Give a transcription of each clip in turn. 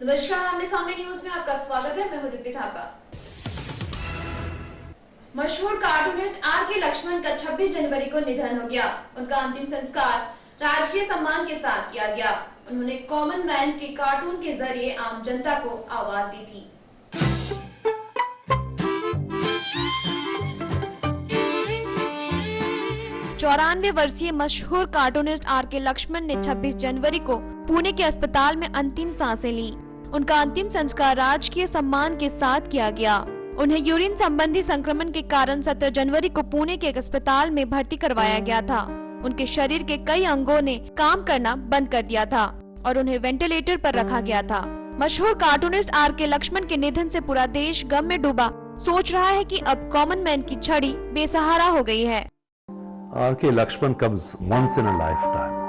नमस्कार, आमने सामने न्यूज में आपका स्वागत है। मैं हूं दीप्ति थापा। मशहूर कार्टूनिस्ट आर के लक्ष्मण का 26 जनवरी को निधन हो गया। उनका अंतिम संस्कार राजकीय सम्मान के साथ किया गया। उन्होंने कॉमन मैन के कार्टून के जरिए आम जनता को आवाज दी थी। चौरानवे वर्षीय मशहूर कार्टूनिस्ट आर के लक्ष्मण ने 26 जनवरी को पुणे के अस्पताल में अंतिम सांसें ली। उनका अंतिम संस्कार राजकीय सम्मान के साथ किया गया। उन्हें यूरिन संबंधी संक्रमण के कारण 17 जनवरी को पुणे के एक अस्पताल में भर्ती करवाया गया था। उनके शरीर के कई अंगों ने काम करना बंद कर दिया था और उन्हें वेंटिलेटर पर रखा गया था। मशहूर कार्टूनिस्ट आर के लक्ष्मण के निधन से पूरा देश गम में डूबा सोच रहा है कि अब कॉमन मैन की छड़ी बेसहारा हो गई है। R.K. Lakshman comes once in a lifetime.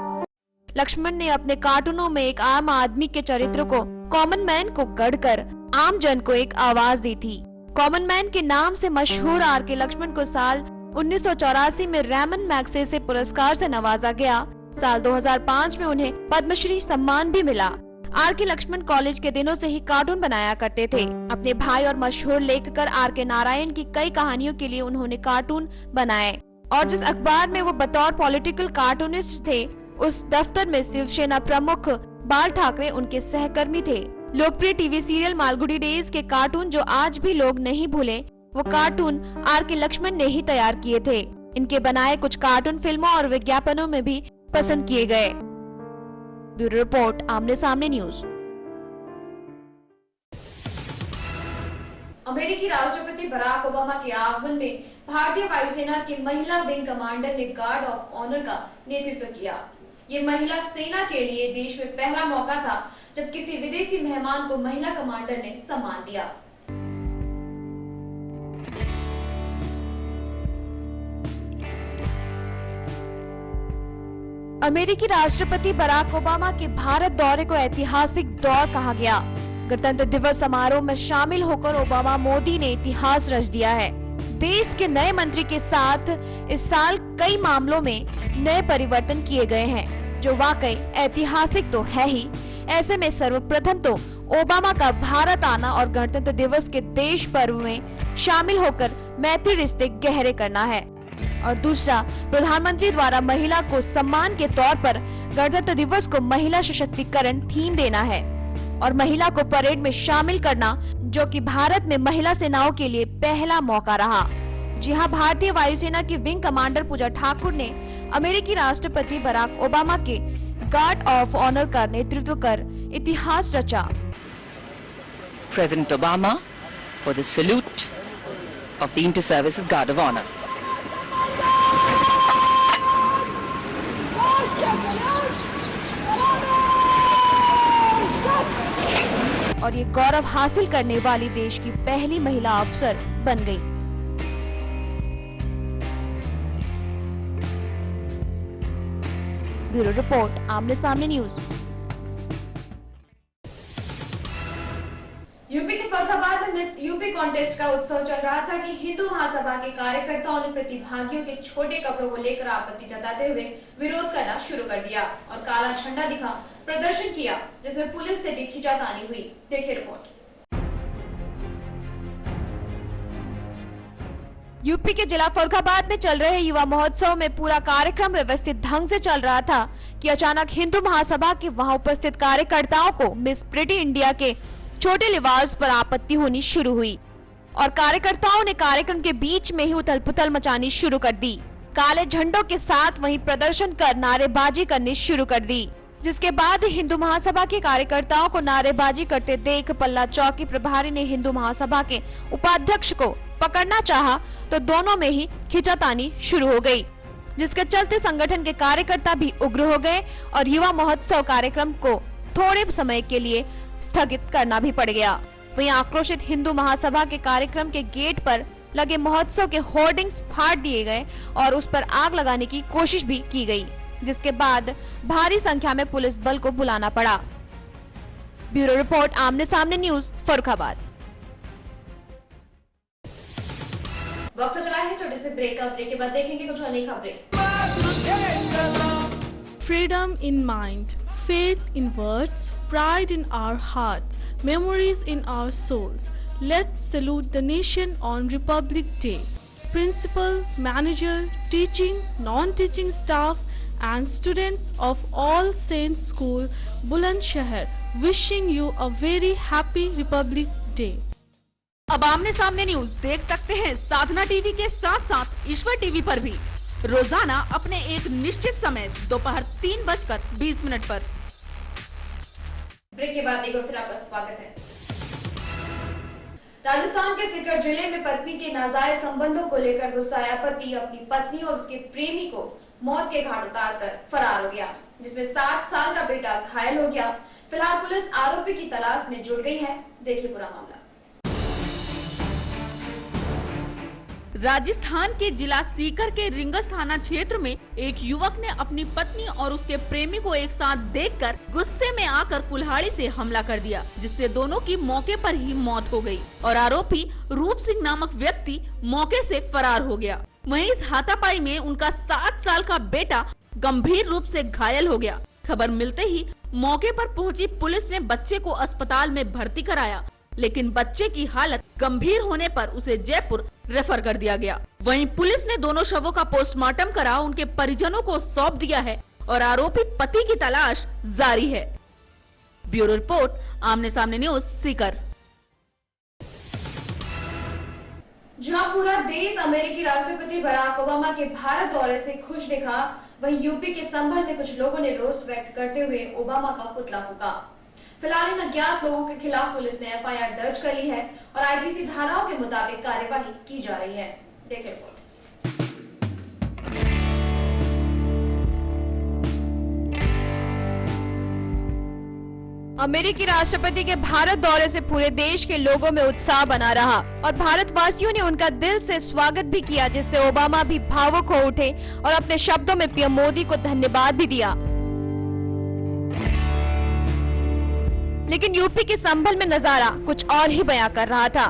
Lakshman ने अपने कार्टूनों में एक आम आदमी के चरित्र को कॉमन मैन को गढ़कर आम जन को एक आवाज दी थी। कॉमन मैन के नाम से मशहूर आर के लक्ष्मण को साल 1984 में रैमन मैग्सेसे पुरस्कार से नवाजा गया। साल 2005 में उन्हें पद्मश्री सम्मान भी मिला। आर के लक्ष्मण कॉलेज के दिनों से ही कार्टून बनाया करते थे। अपने भाई और मशहूर लेखकर आर के नारायण की कई कहानियों के लिए उन्होंने कार्टून बनाए और जिस अखबार में वो बतौर पॉलिटिकल कार्टूनिस्ट थे, उस दफ्तर में शिवसेना प्रमुख बाल ठाकरे उनके सहकर्मी थे। लोकप्रिय टीवी सीरियल मालगुडी डेज के कार्टून जो आज भी लोग नहीं भूले, वो कार्टून आर के लक्ष्मण ने ही तैयार किए थे। इनके बनाए कुछ कार्टून फिल्मों और विज्ञापनों में भी पसंद किए गए। ब्यूरो रिपोर्ट, आमने सामने न्यूज। अमेरिकी राष्ट्रपति बराक ओबामा के आगमन में भारतीय वायुसेना की महिला विंग कमांडर ने गार्ड ऑफ ऑनर का नेतृत्व किया। ये महिला सेना के लिए देश में पहला मौका था जब किसी विदेशी मेहमान को महिला कमांडर ने सम्मान दिया। अमेरिकी राष्ट्रपति बराक ओबामा के भारत दौरे को ऐतिहासिक दौर कहा गया। गणतंत्र दिवस समारोह में शामिल होकर ओबामा मोदी ने इतिहास रच दिया है। देश के नए मंत्री के साथ इस साल कई मामलों में नए परिवर्तन किए गए हैं, जो वाकई ऐतिहासिक तो है ही। ऐसे में सर्वप्रथम तो ओबामा का भारत आना और गणतंत्र दिवस के देश पर्व में शामिल होकर मैत्री रिश्ते गहरे करना है, और दूसरा प्रधानमंत्री द्वारा महिला को सम्मान के तौर पर गणतंत्र दिवस को महिला सशक्तिकरण थीम देना है और महिला को परेड में शामिल करना, जो कि भारत में महिला सेनाओं के लिए पहला मौका रहा। जी हां, भारतीय वायुसेना की विंग कमांडर पूजा ठाकुर ने अमेरिकी राष्ट्रपति बराक ओबामा के गार्ड ऑफ ऑनर का नेतृत्व कर इतिहास रचा। President Obama for the salute of the inter services guard of honour. और ये गौरव हासिल करने वाली देश की पहली महिला अफसर बन गई। ब्यूरो रिपोर्ट, आमने सामने न्यूज। यूपी के फर्रुखाबाद में मिस यूपी कॉन्टेस्ट का उत्सव चल रहा था कि हिंदू महासभा के कार्यकर्ताओं ने प्रतिभागियों के छोटे कपड़ों को लेकर आपत्ति जताते हुए विरोध करना शुरू कर दिया और काला झंडा दिखा प्रदर्शन किया, जिसमें पुलिस से भी खींचातानी हुई। देखिए रिपोर्ट। यूपी के जिला फर्रुखाबाद में चल रहे युवा महोत्सव में पूरा कार्यक्रम व्यवस्थित ढंग से चल रहा था कि अचानक हिंदू महासभा के वहां उपस्थित कार्यकर्ताओं को मिस प्रिटी इंडिया के छोटे लिबास पर आपत्ति होनी शुरू हुई और कार्यकर्ताओं ने कार्यक्रम के बीच में ही उथल पुथल मचानी शुरू कर दी। काले झंडों के साथ वहीं प्रदर्शन कर नारेबाजी करनी शुरू कर दी, जिसके बाद हिंदू महासभा के कार्यकर्ताओं को नारेबाजी करते देख पल्ला चौक की प्रभारी ने हिंदू महासभा के उपाध्यक्ष को पकड़ना चाहा तो दोनों में ही खींचातानी शुरू हो गई, जिसके चलते संगठन के कार्यकर्ता भी उग्र हो गए और युवा महोत्सव कार्यक्रम को थोड़े समय के लिए स्थगित करना भी पड़ गया। वहीं आक्रोशित हिंदू महासभा के कार्यक्रम के गेट पर लगे महोत्सव के होर्डिंग्स फाड़ दिए गए और उस पर आग लगाने की कोशिश भी की गई, जिसके बाद भारी संख्या में पुलिस बल को बुलाना पड़ा। ब्यूरो रिपोर्ट, आमने सामने न्यूज, फर्रुखाबाद। वक्त चला है छोटे से ब्रेक का। ब्रेक के बाद देखेंगे कुछ नई खबरें। Freedom in mind, faith in words, pride in our hearts, memories in our souls. Let's salute the nation on Republic Day. Principal, manager, teaching, non-teaching staff and students of All Saints School, Bulandshahr, wishing you a very happy Republic Day. अब आमने सामने news देख सकते हैं साधना TV के साथ साथ ईश्वर TV पर भी रोजाना अपने एक निश्चित समय दोपहर 3:20 पर। ब्रेक के बाद एक बार फिर आपका स्वागत है। राजस्थान के सीकर जिले में पत्नी के नाजायज संबंधों को लेकर गुस्साया पति अपनी पत्नी और उसके प्रेमी को मौत के घाट उतारकर फरार हो गया, जिसमें 7 साल का बेटा घायल हो गया। फिलहाल पुलिस आरोपी की तलाश में जुट गई है। देखिए पूरा मामला। राजस्थान के जिला सीकर के रिंगस थाना क्षेत्र में एक युवक ने अपनी पत्नी और उसके प्रेमी को एक साथ देखकर गुस्से में आकर कुल्हाड़ी से हमला कर दिया, जिससे दोनों की मौके पर ही मौत हो गई और आरोपी रूप सिंह नामक व्यक्ति मौके से फरार हो गया। वहीं इस हाथापाई में उनका 7 साल का बेटा गंभीर रूप से घायल हो गया। खबर मिलते ही मौके पर पहुंची पुलिस ने बच्चे को अस्पताल में भर्ती कराया, लेकिन बच्चे की हालत गंभीर होने पर उसे जयपुर रेफर कर दिया गया। वहीं पुलिस ने दोनों शवों का पोस्टमार्टम करा उनके परिजनों को सौंप दिया है और आरोपी पति की तलाश जारी है। ब्यूरो रिपोर्ट, आमने सामने न्यूज, सीकर। जहां पूरा देश अमेरिकी राष्ट्रपति बराक ओबामा के भारत दौरे से खुश दिखा, वहीं यूपी के संभल में कुछ लोगों ने रोष व्यक्त करते हुए ओबामा का पुतला फूंका। फिलहाल इन अज्ञात लोगों के खिलाफ पुलिस ने एफआईआर दर्ज कर ली है और आईपीसी धाराओं के मुताबिक कार्यवाही की जा रही है। देखिए रिपोर्ट। अमेरिकी राष्ट्रपति के भारत दौरे से पूरे देश के लोगों में उत्साह बना रहा और भारतवासियों ने उनका दिल से स्वागत भी किया, जिससे ओबामा भी भावुक हो उठे और अपने शब्दों में पीएम मोदी को धन्यवाद भी दिया। लेकिन यूपी के संभल में नजारा कुछ और ही बयां कर रहा था।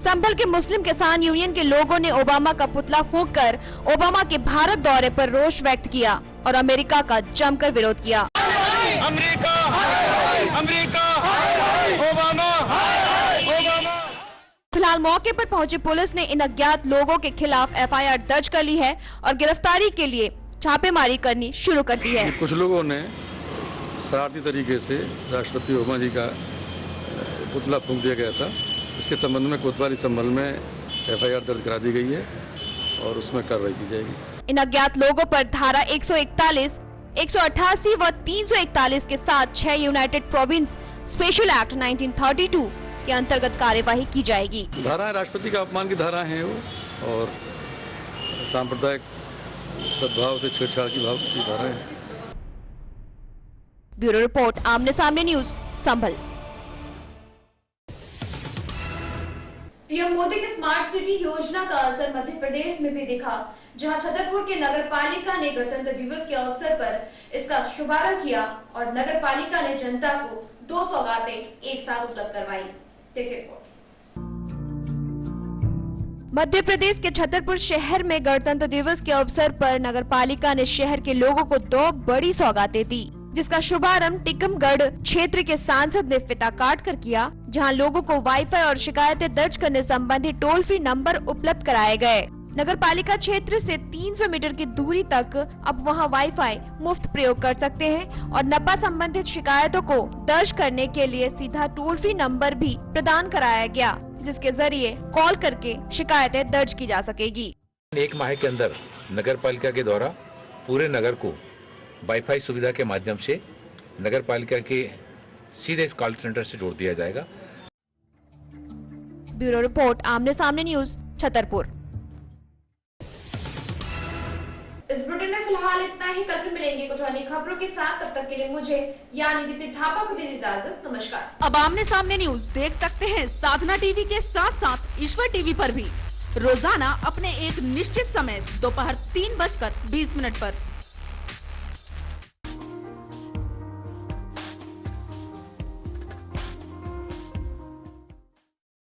संभल के मुस्लिम किसान यूनियन के लोगों ने ओबामा का पुतला फूंककर ओबामा के भारत दौरे पर रोष व्यक्त किया और अमेरिका का जमकर विरोध किया। America, America, Obama, Obama. फिलहाल मौके पर पहुंची पुलिस ने इन अज्ञात लोगों के खिलाफ एफआईआर दर्ज कर ली है और गिरफ्तारी के लिए छापेमारी करनी शुरू कर दी है। कुछ लोगों ने शरारती तरीके से राष्ट्रपति ओबामा जी का पुतला फूंक दिया गया था। इसके संबंध में कोतवाली संभल में एफआईआर दर्ज करा दी गई है और उसमें कार्रवाई की जाएगी। इन अज्ञात लोगों पर धारा 141, 188 व 341 के साथ 6 यूनाइटेड प्रोविंस स्पेशल एक्ट 1932 के अंतर्गत कार्यवाही की जाएगी। धाराएं राष्ट्रपति का अपमान की धारा हैं वो और सांप्रदायिक सद्भाव से छेड़छाड़ की भाव की धाराएं हैं। ब्यूरो रिपोर्ट, आमने सामने न्यूज, संभल। पीएम मोदी की स्मार्ट सिटी योजना का असर मध्य प्रदेश में भी दिखा, जहां छतरपुर के नगर पालिका ने गणतंत्र दिवस के अवसर पर इसका शुभारंभ किया और नगर पालिका ने जनता को 2 सौगातें एक साथ उपलब्ध करवाई। देखिए रिपोर्ट। मध्य प्रदेश के छतरपुर शहर में गणतंत्र दिवस के अवसर पर नगर पालिका ने शहर के लोगों को 2 बड़ी सौगातें दी, जिसका शुभारंभ टिकमगढ़ क्षेत्र के सांसद ने फीता काट कर किया, जहां लोगों को वाईफाई और शिकायतें दर्ज करने संबंधी टोल फ्री नंबर उपलब्ध कराए गए। नगर पालिका क्षेत्र से 300 मीटर की दूरी तक अब वहां वाईफाई मुफ्त प्रयोग कर सकते हैं और नपा संबंधित शिकायतों को दर्ज करने के लिए सीधा टोल फ्री नंबर भी प्रदान कराया गया, जिसके जरिए कॉल करके शिकायतें दर्ज की जा सकेगी। 1 माह के अंदर नगर पालिका के द्वारा पूरे नगर को वाईफाई सुविधा के माध्यम से नगर पालिका के सीधे इस कॉल सेंटर से जोड़ दिया जाएगा। ब्यूरो रिपोर्ट, आमने सामने न्यूज, छतरपुर। इस बुलेटिन में फिलहाल इतना ही। कल फिर मिलेंगे कुछ अन्य खबरों के साथ। तब तक के लिए मुझे यानी दीदी थापा को दीजिए इजाजत। नमस्कार। अब आमने सामने न्यूज देख सकते हैं साधना टीवी के साथ साथ ईश्वर टीवी पर भी रोजाना अपने एक निश्चित समय दोपहर 3:20 पर।